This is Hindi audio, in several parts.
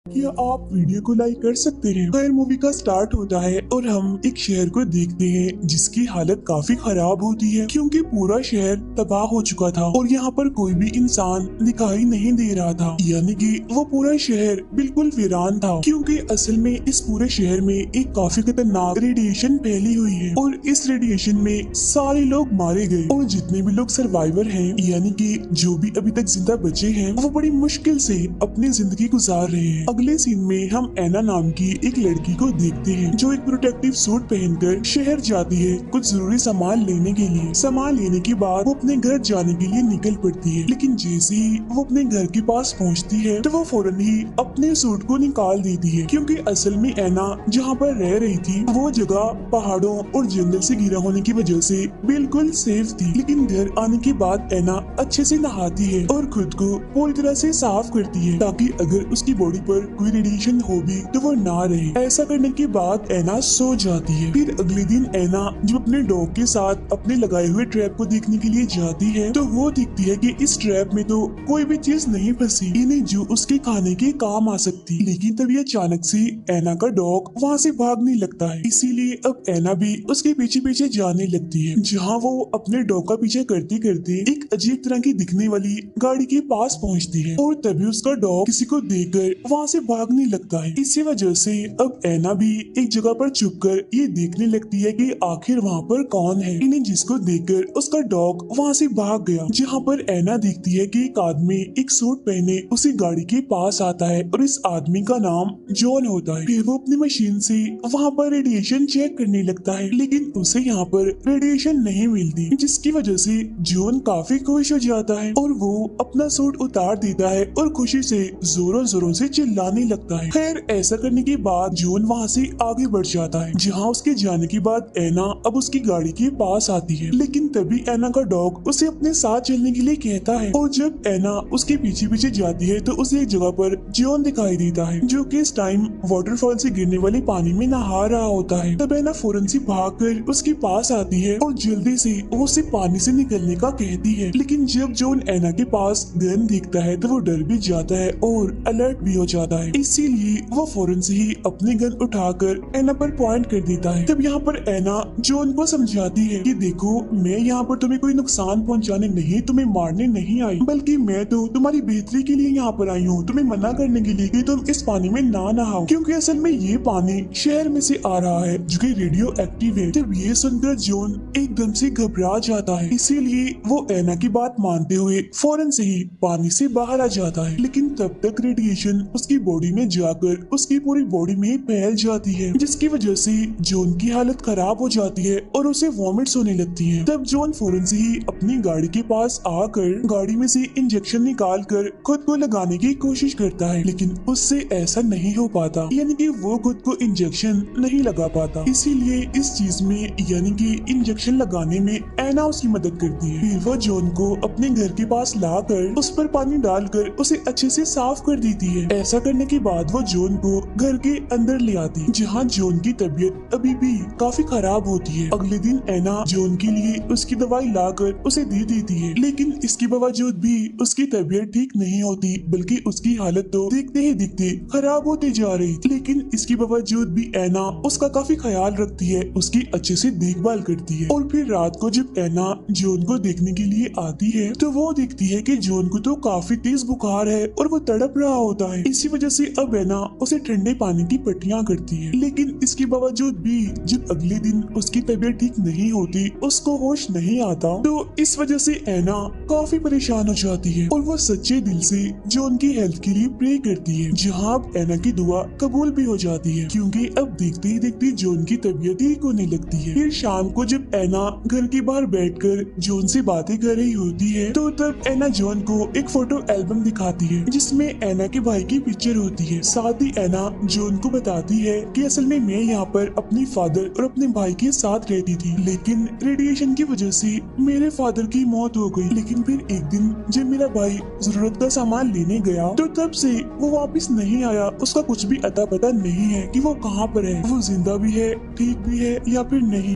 क्या आप वीडियो को लाइक कर सकते हैं। खैर मूवी का स्टार्ट होता है और हम एक शहर को देखते हैं जिसकी हालत काफी खराब होती है क्योंकि पूरा शहर तबाह हो चुका था और यहाँ पर कोई भी इंसान दिखाई नहीं दे रहा था, यानी कि वो पूरा शहर बिल्कुल वीरान था क्योंकि असल में इस पूरे शहर में एक काफी खतरनाक रेडिएशन फैली हुई है और इस रेडिएशन में सारे लोग मारे गए और जितने भी लोग सर्वाइवर हैं, यानी कि जो भी अभी तक जिंदा बचे हैं, वो बड़ी मुश्किल से अपनी जिंदगी गुजार रहे हैं। अगले सीन में हम एना नाम की एक लड़की को देखते हैं जो एक प्रोटेक्टिव सूट पहनकर शहर जाती है कुछ जरूरी सामान लेने के लिए। सामान लेने के बाद वो अपने घर जाने के लिए निकल पड़ती है, लेकिन जैसे ही वो अपने घर के पास पहुंचती है तो वो फौरन ही अपने सूट को निकाल देती है क्योंकि असल में एना जहाँ पर रह रही थी वो जगह पहाड़ों और जंगल से घिरा होने की वजह से बिल्कुल सेफ थी। लेकिन घर आने के बाद एना अच्छे से नहाती है और खुद को पूरी तरह से साफ करती है ताकि अगर उसकी बॉडी पर कोई रेडिएशन हो भी तो वो ना रहे। ऐसा करने के बाद एना सो जाती है। फिर अगले दिन एना जब अपने डॉग के साथ अपने लगाए हुए ट्रैप को देखने के लिए जाती है तो वो देखती है कि इस ट्रैप में तो कोई भी चीज नहीं फंसी इन्हें जो उसके खाने के काम आ सकती। लेकिन तभी अचानक से एना का डॉग वहाँ से भागने लगता है, इसीलिए अब एना भी उसके पीछे पीछे जाने लगती है। जहाँ वो अपने डॉग का पीछे करते करते एक अजीब तरह की दिखने वाली गाड़ी के पास पहुँचती है और तभी उसका डॉग किसी को देखकर वहाँ से भागने लगता है। इसी वजह से अब एना भी एक जगह पर छुपकर ये देखने लगती है कि आखिर वहाँ पर कौन है, इन्हें जिसको देखकर उसका डॉग वहाँ से भाग गया। जहाँ पर एना देखती है कि एक आदमी एक सूट पहने उसी गाड़ी के पास आता है और इस आदमी का नाम जॉन होता है। फिर वो अपनी मशीन से वहाँ पर रेडिएशन चेक करने लगता है, लेकिन उसे यहाँ पर रेडिएशन नहीं मिलती, जिसकी वजह से जॉन काफी खुश हो जाता है और वो अपना सूट उतार देता है और खुशी से जोरों जोरों से चिल्लाने लगता है। खैर ऐसा करने के बाद जॉन वहाँ से आगे बढ़ जाता है। जहाँ उसके जाने के बाद एना अब उसकी गाड़ी के पास आती है, लेकिन तभी एना का डॉग उसे अपने साथ चलने के लिए कहता है और जब एना उसके पीछे पीछे जाती है तो उसे एक जगह पर जॉन दिखाई देता है जो कि इस टाइम वाटरफॉल से गिरने वाले पानी में नहा रहा होता है। तब एना फौरन से भागकर उसके पास आती है और जल्दी से वो उसे पानी से निकलने का कहती है, लेकिन जब जॉन एना के पास गन देखता है तो वो डर भी जाता है और अलर्ट भी हो जाता है, इसीलिए वो फौरन से ही अपनी गन उठाकर एना पर पॉइंट कर देता है। तब यहाँ पर एना जॉन को समझाती है कि देखो मैं यहाँ पर तुम्हें कोई नुकसान पहुँचाने नहीं, तुम्हें मारने नहीं आई, बल्कि मैं तो तुम्हारी बेहतरी के लिए यहाँ पर आई हूँ, तुम्हें मना करने के लिए कि तुम इस पानी में ना नहाओ क्योंकि असल में ये पानी शहर में से आ रहा है जो कि रेडियो एक्टिव है। जब ये सुनकर जॉन एकदम से घबरा जाता है, इसीलिए वो एना की बात मानते हुए फौरन से ही पानी से बाहर आ जाता है। लेकिन तब तक रेडिएशन उसकी बॉडी में जाकर उसकी पूरी बॉडी में फैल जाती है, जिसकी वजह से जॉन की हालत खराब हो जाती है और उसे वॉमिट्स होने लगती है। तब जॉन फौरन से ही अपनी गाड़ी के पास आकर गाड़ी में से इंजेक्शन निकाल कर खुद को लगाने की कोशिश करता है, लेकिन उससे ऐसा नहीं हो पाता, यानी कि वो खुद को इंजेक्शन नहीं लगा पाता। इसीलिए इस चीज में यानी कि इंजेक्शन लगाने में एना उसकी मदद करती है। फिर वो जॉन को अपने घर के पास लाकर उस पर पानी डालकर उसे अच्छे से साफ कर देती है। ऐसा करने के बाद वो जॉन को घर के अंदर ले आती, जहाँ जॉन की तबीयत अभी भी काफी खराब होती है। अगले दिन एना जॉन के लिए उसकी दवाई लाकर उसे दे देती है, लेकिन इसके बावजूद भी उसकी तबीयत ठीक नहीं होती, बल्कि उसकी हालत तो देखते ही दिखते खराब होती जा रही थी। लेकिन इसके बावजूद भी एना उसका काफी ख्याल रखती है, उसकी अच्छे से देखभाल करती है। और फिर रात को जब एना जॉन को देखने के लिए आती है तो वो देखती है कि जॉन को तो काफी तेज बुखार है और वो तड़प रहा होता है। इसी वजह से अब एना उसे ठंडे पानी की पट्टियां करती है, लेकिन इसके बावजूद भी जब अगले दिन उसकी तबीयत ठीक नहीं होती, उसको होश नहीं आता, तो इस वजह से एना काफी परेशान हो जाती है और वो सच्चे दिल से जॉन की हेल्थ के लिए प्रे करती है, जहाँ अब एना की दुआ कबूल भी हो जाती है क्योंकि अब देखते ही देखते जॉन की तबीयत ठीक होने लगती है। फिर शाम को जब एना घर के बाहर बैठकर जॉन से बातें कर रही होती है तो तब एना जॉन को एक फोटो एल्बम दिखाती है जिसमें एना के भाई की पिक्चर होती है। साथ ही एना जॉन को बताती है कि असल में मैं यहाँ पर अपनी फादर और अपने भाई के साथ रहती थी, लेकिन रेडिएशन की वजह से मेरे फादर की मौत हो गई। लेकिन फिर एक दिन जब मेरा भाई जरूरत का सामान लेने गया तो तब से वो वापस नहीं आया, उसका कुछ भी अता पता नहीं है कि वो कहाँ पर है, वो जिंदा भी है, ठीक भी है या फिर नहीं।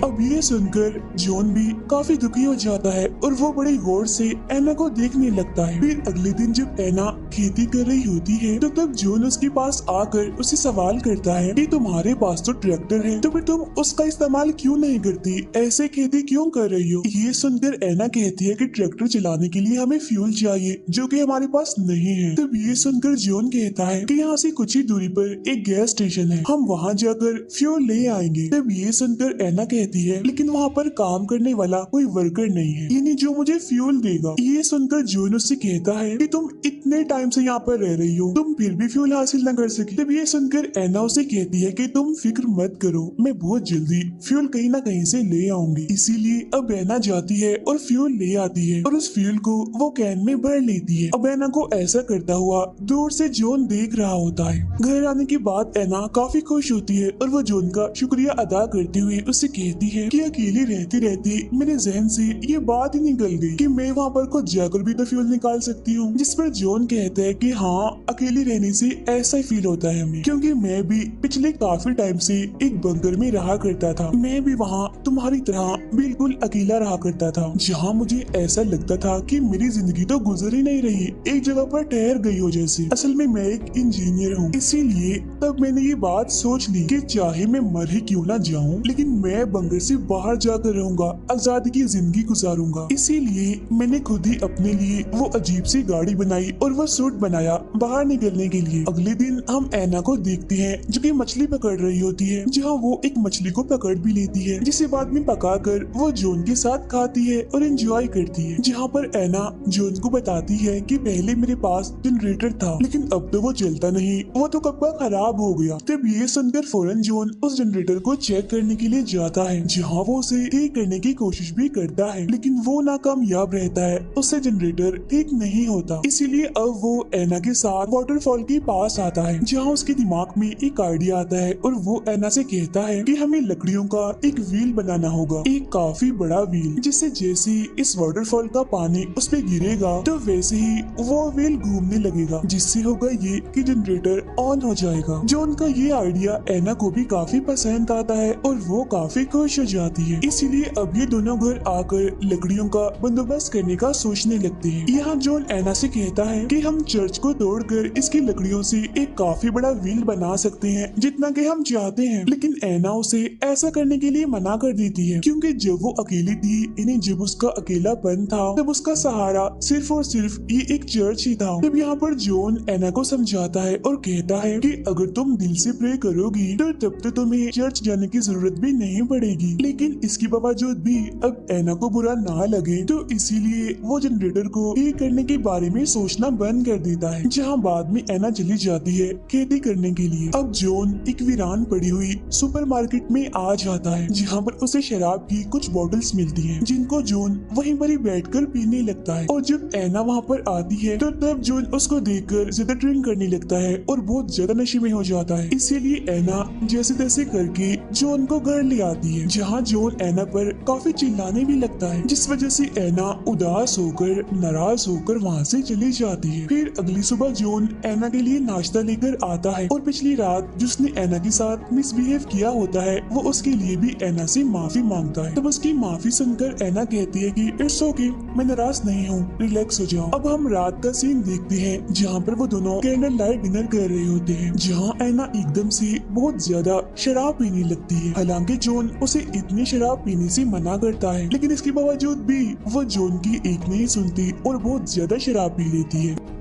अब ये सुनकर जॉन भी काफी दुखी हो जाता है और वो बड़ी गौर से एना को देखने लगता है। फिर अगले दिन जब एना खेती कर रही होती है तो तब जॉन उसके पास आकर उसे सवाल करता है कि तुम्हारे पास तो ट्रैक्टर है तो फिर तुम उसका इस्तेमाल क्यों नहीं करती, ऐसे खेती क्यों कर रही हो। ये सुनकर एना कहती है कि ट्रैक्टर चलाने के लिए हमें फ्यूल चाहिए जो कि हमारे पास नहीं है। तब ये सुनकर जॉन कहता है कि यहाँ से कुछ ही दूरी पर एक गैस स्टेशन है, हम वहाँ जाकर फ्यूल ले आएंगे। तब ये सुनकर एना कहती है लेकिन वहाँ पर काम करने वाला कोई वर्कर नहीं है, यानी जो मुझे फ्यूल देगा। ये सुनकर जॉन उससे कहता है कि तुम इतने टाइम से यहाँ पर रह रही हो, तुम फिर भी फ्यूल हासिल न कर सकी। तब ये सुनकर एना उसे कहती है कि तुम फिक्र मत करो, मैं बहुत जल्दी फ्यूल कहीं ना कहीं से ले आऊंगी। इसीलिए अब एना जाती है और फ्यूल ले आती है और उस फ्यूल को वो कैन में भर लेती है। अब एना को ऐसा करता हुआ दूर से जॉन देख रहा होता है। घर आने के बाद एना काफी खुश होती है और वो जॉन का शुक्रिया अदा करते हुए उससे कहती है कि अकेले रहते रहते मेरे जहन से ये बात ही निकल गई कि मैं वहाँ पर खुद जाकर भी तो फ्यूल निकाल सकती हूँ। जिस पर जॉन कहता है कि हाँ, अकेले रहने से ऐसा ही फील होता है हमें, क्योंकि मैं भी पिछले काफी टाइम से एक बंकर में रहा करता था। मैं भी वहाँ तुम्हारी तरह बिल्कुल अकेला रहा करता था, जहाँ मुझे ऐसा लगता था कि मेरी जिंदगी तो गुजर ही नहीं रही, एक जगह पर ठहर गई हो जैसे। असल में मैं एक इंजीनियर हूँ, इसीलिए तब मैंने ये बात सोच ली कि चाहे मैं मर ही क्यों ना जाऊँ, लेकिन मैं बंकर से बाहर जाकर रहूंगा, आजादी की जिंदगी गुजारूंगा। इसीलिए मैंने खुद ही अपने लिए वो अजीब सी गाड़ी बनाई और वो सूट बनाया बाहर निकलने के लिए। अगले दिन हम एना को देखते हैं जो कि मछली पकड़ रही होती है, जहाँ वो एक मछली को पकड़ भी लेती है, जिसे बाद में पकाकर वो जॉन के साथ खाती है और एंजॉय करती है। जहाँ पर एना जॉन को बताती है कि पहले मेरे पास जनरेटर था लेकिन अब तो वो चलता नहीं, वो तो कब का खराब हो गया। तब ये सुनकर फौरन जॉन उस जनरेटर को चेक करने के लिए जाता है, जहाँ वो उसे ठीक करने की कोशिश भी करता है, लेकिन वो नाकामयाब रहता है, उससे जनरेटर ठीक नहीं होता। इसीलिए अब वो एना के साथ वाटरफॉल के पास आता है, जहाँ उसके दिमाग में एक आइडिया आता है और वो एना से कहता है कि हमें लकड़ियों का एक व्हील बनाना होगा, एक काफी बड़ा व्हील, जिससे जैसे ही इस वाटरफॉल का पानी उस पे गिरेगा तो वैसे ही वो व्हील घूमने लगेगा, जिससे होगा ये कि जनरेटर ऑन हो जाएगा। जो उनका ये आइडिया एना को भी काफी पसंद आता है और वो काफी खुश हो जाती है। इसीलिए अब ये दोनों घर आकर लकड़ियों का बंदोबस्त करने का सोचने लगते हैं। यहाँ जॉन एना से कहता है कि हम चर्च को तोड़कर इसकी लकड़ियों से एक काफी बड़ा व्हील बना सकते हैं जितना कि हम चाहते हैं, लेकिन एना उसे ऐसा करने के लिए मना कर देती है, क्योंकि जब वो अकेली थी, यानी जब उसका अकेलापन था, तब उसका सहारा सिर्फ और सिर्फ ये एक चर्च ही था। तब यहाँ पर जॉन एना को समझाता है और कहता है कि अगर तुम दिल से प्रे करोगी तो तब तो तुम्हें चर्च जाने की जरूरत भी नहीं पड़ेगी। लेकिन इसके बावजूद भी अब एना को बुरा ना लगे तो इसीलिए वो जनरेटर को ठीक करने के बारे में सोचना बंद कर देता है, जहाँ बाद में एना चली जाती है खेती करने के लिए। अब जॉन एक वीरान पड़ी हुई सुपरमार्केट में आ जाता है, जहाँ पर उसे शराब की कुछ बॉटल्स मिलती हैं, जिनको जॉन वहीं पर ही बैठकर पीने लगता है। और जब एना वहाँ पर आती है तो तब जॉन उसको देखकर ज्यादा ड्रिंक करने लगता है और बहुत ज्यादा नशे में हो जाता है। इसीलिए एना जैसे तैसे करके जॉन को घर ले आती है, जहाँ जॉन एना पर काफी चिल्लाने भी लगता है, जिस वजह से एना उदास होकर नाराज होकर वहाँ से चली जाती है। फिर अगली सुबह जॉन एना के लिए नाश्ता लेकर आता है और पिछली रात जिसने एना के साथ मिसबिहेव किया होता है वो उसके लिए भी एना से माफी मांगता है। तब उसकी माफी सुनकर एना कहती है कि इट्स ओके, मैं नाराज नहीं हूँ, रिलैक्स हो जाओ। अब हम रात का सीन देखते हैं, जहाँ पर वो दोनों कैंडल लाइट डिनर कर रहे होते हैं, जहाँ एना एकदम से बहुत ज्यादा शराब पीने लगती है। हालांकि जॉन उसे इतनी शराब पीने से मना करता है, लेकिन इसके बावजूद भी वो जॉन की एक नहीं सुनती और बहुत ज्यादा शराब पी लेती है।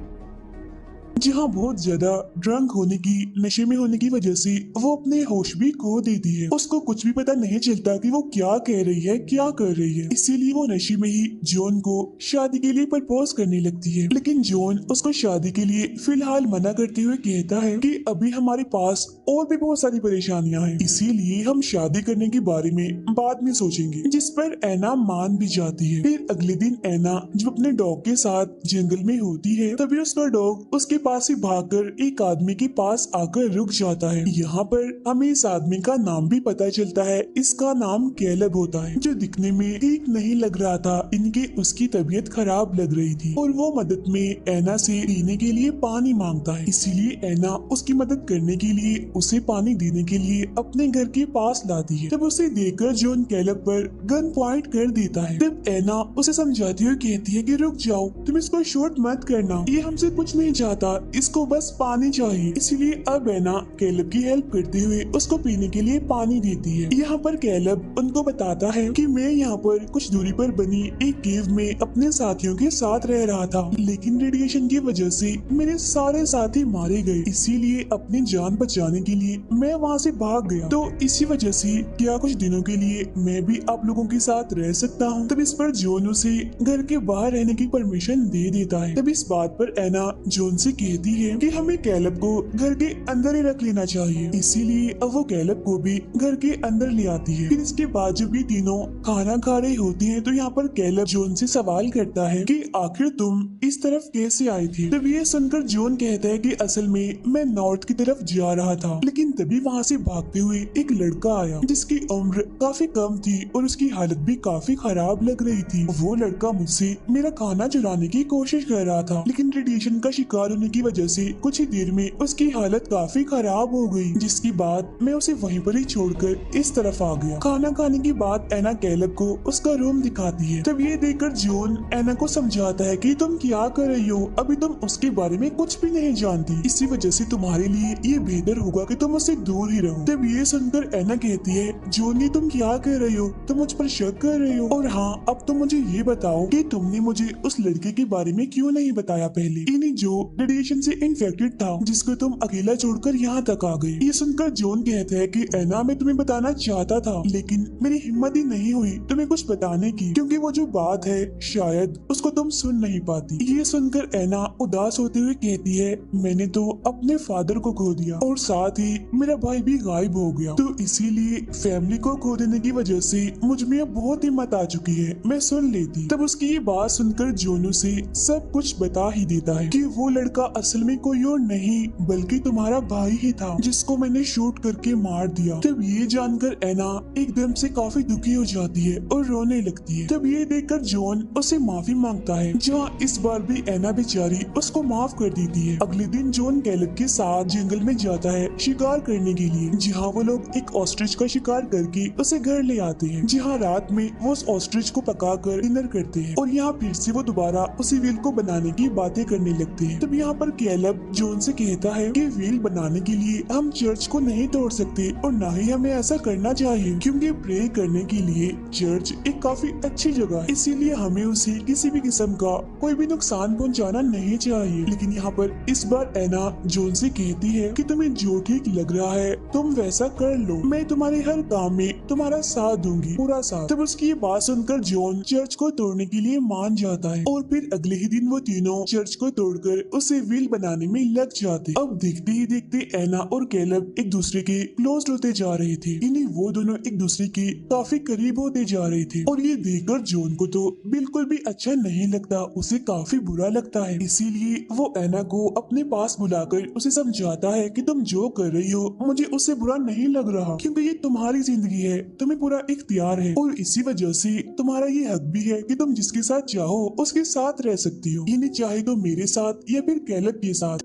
जहाँ बहुत ज्यादा ड्रंक होने की, नशे में होने की वजह से वो अपने होश भी खो देती है। उसको कुछ भी पता नहीं चलता कि वो क्या कह रही है, क्या कर रही है। इसीलिए वो नशे में ही जॉन को शादी के लिए प्रपोज करने लगती है, लेकिन जॉन उसको शादी के लिए फिलहाल मना करते हुए कहता है कि अभी हमारे पास और भी बहुत सारी परेशानियां हैं, इसीलिए हम शादी करने के बारे में बाद में सोचेंगे। जिस पर एना मान भी जाती है। फिर अगले दिन एना जब अपने डॉग के साथ जंगल में होती है, तभी उसका डॉग उसके पास पास ही भागकर एक आदमी के पास आकर रुक जाता है। यहाँ पर हमें इस आदमी का नाम भी पता चलता है। इसका नाम कैलब होता है, जो दिखने में ठीक नहीं लग रहा था। इनके उसकी तबीयत खराब लग रही थी और वो मदद में एना से पीने के लिए पानी मांगता है। इसीलिए एना उसकी मदद करने के लिए उसे पानी देने के लिए अपने घर के पास लाती है। तब उसे देखकर जॉन कैलब पर गन पॉइंट कर देता है। तब एना उसे समझाती हुई कहती है कि रुक जाओ, तुम इसको शूट मत करना, ये हमसे कुछ नहीं चाहता, इसको बस पानी चाहिए। इसीलिए अब एना कैलब की हेल्प करते हुए उसको पीने के लिए पानी देती है। यहाँ पर कैलब उनको बताता है कि मैं यहाँ पर कुछ दूरी पर बनी एक केव में अपने साथियों के साथ रह रहा था, लेकिन रेडिएशन की वजह से मेरे सारे साथी मारे गए। इसीलिए अपनी जान बचाने के लिए मैं वहाँ से भाग गया। तो इसी वजह से क्या कुछ दिनों के लिए मैं भी आप लोगों के साथ रह सकता हूँ। तब इस पर जॉन उसे घर के बाहर रहने की परमिशन दे देता है। तब इस बात पर एना जॉन से कहती है कि हमें कैलब को घर के अंदर ही रख लेना चाहिए। इसीलिए अब वो कैलब को भी घर के अंदर ले आती है। फिर इसके बाद जब ये तीनों खाना खा रहे होते हैं तो यहाँ पर कैलब जॉन से सवाल करता है कि आखिर तुम इस तरफ कैसे आई थी। तब ये सुनकर जॉन कहता है कि असल में मैं नॉर्थ की तरफ जा रहा था, लेकिन तभी वहाँ से भागते हुए एक लड़का आया जिसकी उम्र काफी कम थी और उसकी हालत भी काफी खराब लग रही थी। वो लड़का मुझसे मेरा खाना चुराने की कोशिश कर रहा था, लेकिन रेडिएशन का शिकार होने की वजह से कुछ ही देर में उसकी हालत काफी खराब हो गई, जिसके बाद मैं उसे वहीं पर ही छोड़कर इस तरफ आ गया। खाना खाने के बाद एना कैलब को उसका रूम दिखाती है। तब ये देखकर जॉन एना को समझाता है कि तुम क्या कर रही हो, अभी तुम उसके बारे में कुछ भी नहीं जानती, इसी वजह से तुम्हारे लिए ये बेहतर होगा कि तुम उससे दूर ही रहो। तब ये सुनकर एना कहती है जॉन ये तुम क्या कर रही हो, तुम मुझ पर शक कर रही हो, और हाँ अब तुम मुझे ये बताओ कि तुमने मुझे उस लड़के के बारे में क्यों नहीं बताया पहले, इन्हीं जो रेडिएशन से इन्फेक्टेड था, जिसको तुम अकेला छोड़कर यहाँ तक आ गए। ये सुनकर जॉन कहता है कि एना मैं तुम्हें बताना चाहता था, लेकिन मेरी हिम्मत ही नहीं हुई तुम्हें कुछ बताने की, क्योंकि वो जो बात है शायद उसको तुम सुन नहीं पाती। ये सुनकर एना उदास होते हुए कहती है मैंने तो अपने फादर को खो दिया और साथ ही मेरा भाई भी गायब हो गया, तो इसीलिए फैमिली को खो देने की वजह से मुझ में अब बहुत हिम्मत आ चुकी है, मैं सुन लेती। तब उसकी ये बात सुनकर जोनू से सब कुछ बता ही देता है कि वो लड़का असल में कोई और नहीं बल्कि तुम्हारा भाई ही था, जिसको मैंने शूट करके मार दिया। तब ये जानकर एना एकदम से काफी दुखी हो जाती है और रोने लगती है। तब ये देखकर जॉन उसे माफी मांगता है, जहाँ इस बार भी एना बेचारी उसको माफ कर देती है। अगले दिन जॉन कैलब के साथ जंगल में जाता है शिकार करने के लिए, जहाँ वो लोग एक ऑस्ट्रिच का शिकार करके उसे घर ले आते हैं, जहाँ रात में वो उस ऑस्ट्रिच को पकाकर डिनर करते हैं और यहाँ फिर से वो दोबारा उसी व्हील को बनाने की बातें करने लगते हैं। तब यहाँ पर कैलब जॉन से कहता है कि व्हील बनाने के लिए हम चर्च को नहीं तोड़ सकते और न ही हमें ऐसा करना चाहिए, क्योंकि प्रे करने के लिए चर्च एक काफी अच्छी जगह है, इसीलिए हमें उसे किसी भी किस्म का कोई भी नुकसान पहुंचाना नहीं चाहिए। लेकिन यहाँ पर इस बार एना जॉन से कहती है कि तुम्हें जो ठीक लग रहा है तुम वैसा कर लो, मैं तुम्हारे हर काम में तुम्हारा साथ दूंगी, पूरा साथ। तब उसकी ये बात सुनकर जॉन चर्च को तोड़ने के लिए मान जाता है और फिर अगले ही दिन वो तीनों चर्च को तोड़कर उसे व्हील बनाने में लग जाते। अब देखते ही देखते एना और कैलब एक दूसरे के क्लोज होते जा रहे थे, यानी वो दोनों एक दूसरे के काफी करीब होते जा रहे थे। और ये देखकर जॉन को तो बिल्कुल भी अच्छा नहीं लगता, उसे काफी बुरा लगता है। इसीलिए वो एना को अपने पास बुलाकर उसे समझाता है कि तुम जो कर रही हो मुझे उससे बुरा नहीं लग रहा, क्योंकि ये तुम्हारी जिंदगी है, तुम्हें पूरा इख्तियार है और इसी वजह से तुम्हारा ये हक भी है कि तुम जिसके साथ चाहो उसके साथ रह सकती हो, यानी चाहे तो मेरे साथ या फिर कैलब के साथ।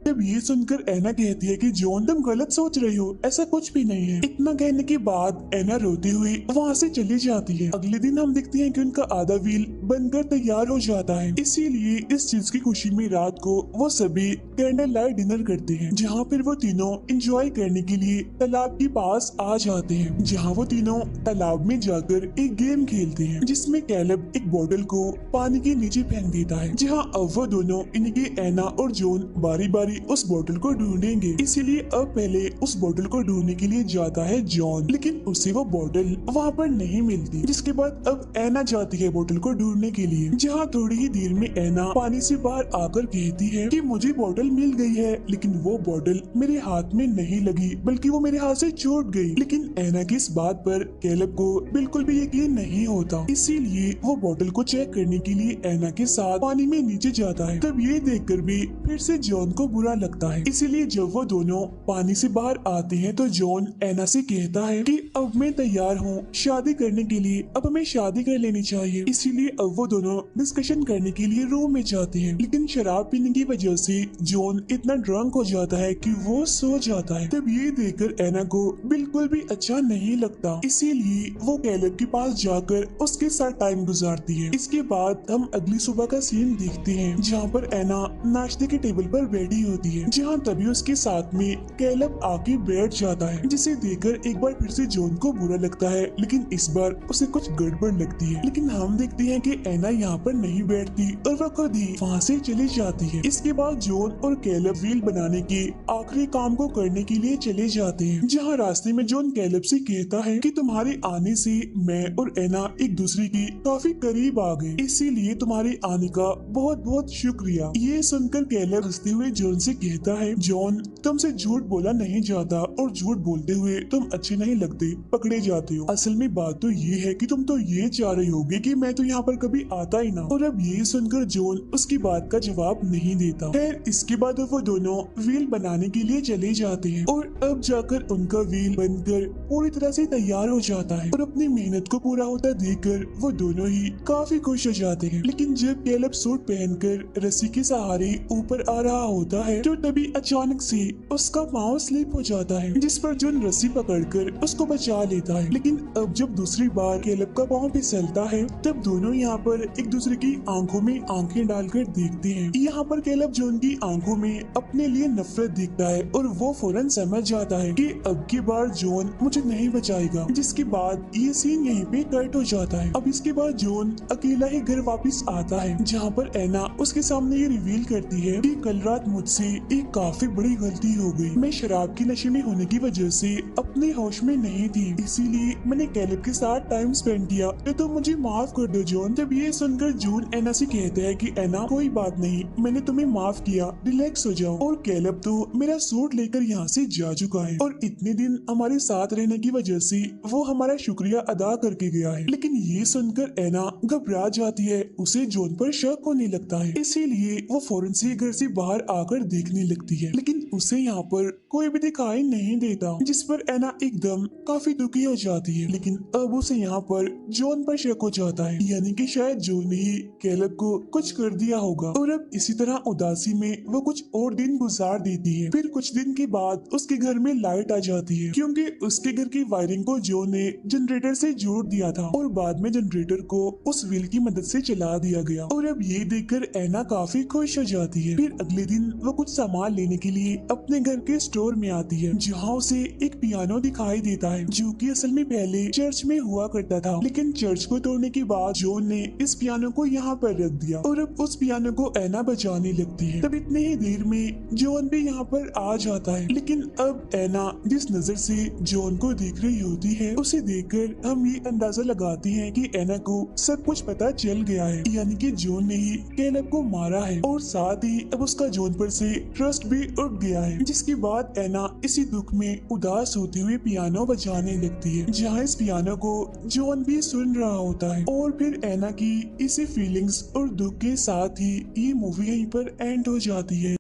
जब ये सुनकर एना कहती है कि जॉन तुम गलत सोच रही हो, ऐसा कुछ भी नहीं है। इतना कहने के बाद एना रोती हुई वहाँ से चली जाती है। अगले दिन हम देखते हैं कि उनका आधा व्हील बनकर तैयार हो जाता है, इसीलिए इस चीज की खुशी में रात को वो सभी कैंडल लाइट डिनर करते हैं, जहाँ फिर वो तीनों एंजॉय करने के लिए तालाब के पास आ जाते हैं, जहाँ वो तीनों तालाब में जाकर एक गेम खेलते हैं, जिसमें कैलब एक बोतल को पानी के नीचे फेंक देता है, जहाँ अब वो दोनों इनके एना और जॉन बारी बारी उस बोतल को ढूंढेंगे। इसीलिए अब पहले उस बोतल को ढूंढने के लिए जाता है जॉन, लेकिन उसे वो बोतल वहाँ पर नहीं मिलती। जिसके बाद अब एना जाती है बोतल को ढूंढने के लिए, जहाँ थोड़ी ही देर में एना पानी से बाहर आकर कहती है कि मुझे बोतल मिल गई है, लेकिन वो बोतल मेरे हाथ में नहीं लगी, बल्कि वो मेरे हाथ से छूट गई। लेकिन एना की इस बात पर कैलेब को बिल्कुल भी यकीन नहीं होता, इसीलिए वो बोतल को चेक करने के लिए एना के साथ पानी में नीचे जाता है। तब ये देखकर भी फिर से जॉन को बुरा लगता है, इसीलिए जब वो दोनों पानी से बाहर आते हैं तो जॉन एना से कहता है कि अब मैं तैयार हूँ शादी करने के लिए, अब हमें शादी कर लेनी चाहिए। इसीलिए अब वो दोनों डिस्कशन करने के लिए रूम में जाते हैं, लेकिन शराब पीने की वजह से जॉन इतना ड्रंक हो जाता है कि वो सो जाता है। तब ये देखकर एना को बिल्कुल भी अच्छा नहीं लगता, इसीलिए वो कैलेब के पास जाकर उसके साथ टाइम गुजारती है। इसके बाद हम अगली सुबह का सीन देखते हैं, जहाँ पर एना नाश्ते के टेबल पर बैठी होती है, जहाँ तभी उसके साथ में कैलेब आके बैठ जाता है, जिसे देखकर एक बार फिर से जॉन को बुरा लगता है, लेकिन इस बार उसे कुछ गड़बड़ लगती है। लेकिन हम देखते हैं कि एना यहाँ पर नहीं बैठती और वह खुद ही वहाँ से चली जाती है। इसके बाद जॉन और कैलेब व्हील बनाने के आखिरी काम को करने के लिए चले जाते हैं, जहाँ रास्ते में जॉन कैलेब से कहता है कि तुम्हारे आने से मैं और एना एक दूसरे की काफी करीब आ गए, इसीलिए तुम्हारे आने का बहुत बहुत शुक्रिया। ये सुनकर कैलेब हंसते हुए जॉन से कहता है, जॉन तुमसे झूठ बोला नहीं जाता और झूठ बोलते हुए तुम अच्छे नहीं लगते, पकड़े जाते हो। असल में बात तो ये है कि तुम तो ये चाह रहे होगे कि मैं तो यहाँ पर कभी आता ही ना। और अब ये सुनकर जॉन उसकी बात का जवाब नहीं देता। खैर इसके बाद वो दोनों व्हील बनाने के लिए चले जाते हैं और अब जाकर उनका व्हील बनकर पूरी तरह से तैयार हो जाता है और अपनी मेहनत को पूरा होता देखकर वो दोनों ही काफी खुश हो जाते हैं। लेकिन जब कैलेब सूट पहनकर रस्सी के सहारे ऊपर आ रहा होता है तो तभी अचानक से उसका पाँव स्लिप हो जाता है, जिस पर जॉन रस्सी पकड़कर उसको बचा लेता है। लेकिन अब जब दूसरी बार कैलेब का पाँव फिसलता है तब दोनों यहाँ पर एक दूसरे की आंखों में आंखें डालकर देखते हैं। यहाँ पर कैलेब जॉन की आंखों में अपने लिए नफरत दिखता है और वो फौरन समझ जाता है कि अब की बार जॉन मुझे नहीं बचाएगा। जिसके बाद ये सीन यहीं पे कट हो जाता है। अब इसके बाद जॉन अकेला ही घर वापस आता है, जहाँ पर एना उसके सामने ये रिवील करती है कि कल रात मुझसे एक काफी बड़ी गलती हो गई। मैं शराब के नशे में होने की वजह से अपने होश में नहीं थी, इसीलिए मैंने कैलेब के साथ टाइम स्पेंड किया, तो मुझे माफ कर दो जॉन। जब ये सुनकर जॉन एना से कहता है कि एना कोई बात नहीं, मैंने तुम्हें माफ किया, रिलैक्स हो जाओ। और कैलेब तो मेरा सूट लेकर यहाँ से जा चुका है और इतने दिन हमारे साथ रहने की वजह से वो हमारा शुक्रिया अदा करके गया है। लेकिन ये सुनकर एना घबरा जाती है, उसे जॉन पर शक होने लगता है, इसीलिए वो फौरन से घर से बाहर आकर देखने लगती है। लेकिन उसे यहाँ पर कोई भी दिखाई नहीं देता, जिस पर एना एकदम काफी दुखी हो जाती है। लेकिन अब उसे यहाँ पर जॉन पर शक हो जाता है, यानी कि शायद जॉन ने ही कैलेब को कुछ कर दिया होगा। और अब इसी तरह उदासी में वो कुछ और दिन गुजार देती है। फिर कुछ दिन के बाद उसके घर में लाइट आ जाती है, क्योंकि उसके घर की वायरिंग को जॉन ने जनरेटर से जोड़ दिया था और बाद में जनरेटर को उस व्हील की मदद से चला दिया गया। और अब ये देखकर एना काफी खुश हो जाती है। फिर अगले दिन वो कुछ सामान लेने के लिए अपने घर के स्टोर में आती है, जहाँ उसे एक पियानो दिखाई देता है, जो कि असल में पहले चर्च में हुआ करता था। लेकिन चर्च को तोड़ने के बाद जॉन ने इस पियानो को यहाँ पर रख दिया और अब उस पियानो को एना बजाने लगती है। तब इतने ही देर में जॉन भी यहाँ पर आ जाता है। लेकिन अब एना जिस नजर से जॉन को देख रही होती है, उसे देखकर हम ये अंदाजा लगाते हैं कि एना को सब कुछ पता चल गया है, यानी कि जॉन ने ही कैलेब को मारा है और साथ ही अब उसका जॉन पर से ट्रस्ट भी उठ गया है। जिसके बाद एना इसी दुख में उदास होते हुए पियानो बजाने लगती है, जहाँ इस पियानो को जॉन भी सुन रहा होता है। और फिर एना की इसी फीलिंग्स और दुख के साथ ही ये मूवी यहीं पर एंड हो जाती है।